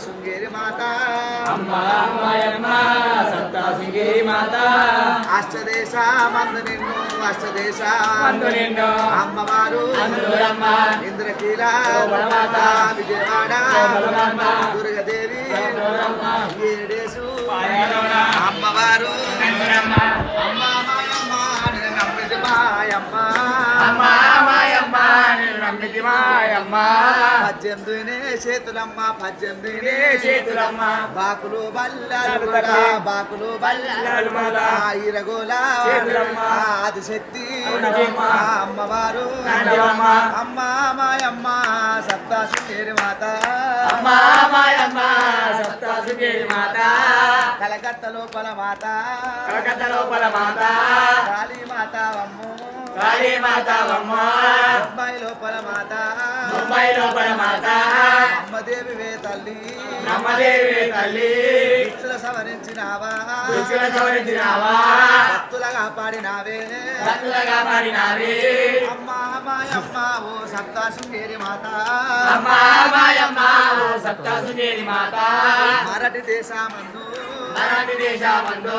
శృంగేరి మాత అమ్మా మాయమ్మ సప్త శృంగేరి మాత అష్టదేశ మందు నిన్ను అష్టదేశ మందు నిన్ను అమ్మవారు అందురమ్మ ఇంద్రకీల మాత విజయవాడ దుర్గదేవి ఏడేసు అమ్మవారు అందురమ్మ అమ్మ మాయమ్మ నిన్ను నమ్మిది మాయమ్మ అమ్మా మాయమ్మ నిన్ను నమ్మితి మాయమ్మ 18 చేతులమ్మ 18 చేతులమ్మ బాకులు బల్లాలు తల్లి. బాకులు బల్లాలు మాత. ఇరగోల చేతులమ్మ. ఆదిశక్తి అవునమ్మా. అమ్మవారు నాందవమ్మ. అమ్మ మాయమ్మ సప్తా శృంగేరి మాత అమ్మా మాయమ్మ సప్త శృంగేరి మాత కలకత్త లోపల మాత కలకత్త లోపల మాత కాళీ మాత అమ్ము కాళీ మాత అమ్మ ముంబై లోపల మాత ముంబై లోపల మాత అమ్మదేవి వే తల్లి నమ్మదేవి తల్లి ఇచ్చుల సవరించినావా రుచుల సవరించినావా భక్తులగా పాడినావే భక్తులగా పాడినావే అమ్మా మాయమ్మ ఓ సప్తా శృంగేరి మాత అమ్మా మాయమ్మ ఓ సప్త శృంగేరి మాత మరటి దేశమందు మరాఠీ దేశమందు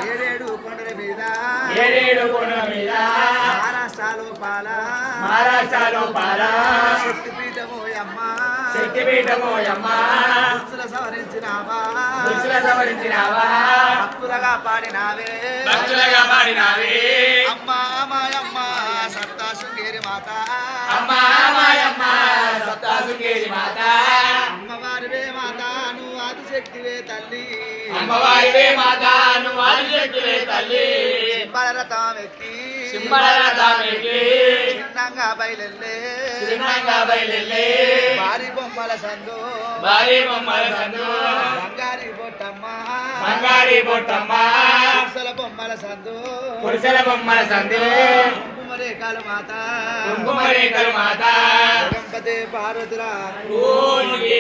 ఏడేడు కొండల మీద ఏడేడు కొండల మీద మహారాష్ట్రలో పాల మహారాష్ట్రలో పాల శక్తిపీఠము అమ్మ శక్తిపీఠమోయమ్మ దుస్తుల సవరించినావా రుచుల సవరించినావా భక్తులగా పాడినావే భక్తులగా పాడినావే అమ్మా మాయమ్మ సప్తా శృంగేరి మాత అమ్మా మాయమ్మ సప్త శృంగేరి మాత అమ్మవారివే మాత నువ్వు ఆదిశక్తివే తల్లి అమ్మవారివే మాత నువ్వు ఆదిశక్తివే తల్లి సింహరథం ఎక్కి సింహరథానికి చిన్నంగా బయలెల్లే చిన్నంగా బయలెల్లే భారీ బొమ్మల సందు భారీ బొమ్మల సందు బంగారి బొట్టమ్మ బంగారీ బొట్టమ్మ పురుషుల బొమ్మల సందు పురుషుల బొమ్మల సందు కుంకుమరేఖలు మాత కుంకుమ రేఖలు మాత గణపతి పార్వతుల ఊరికి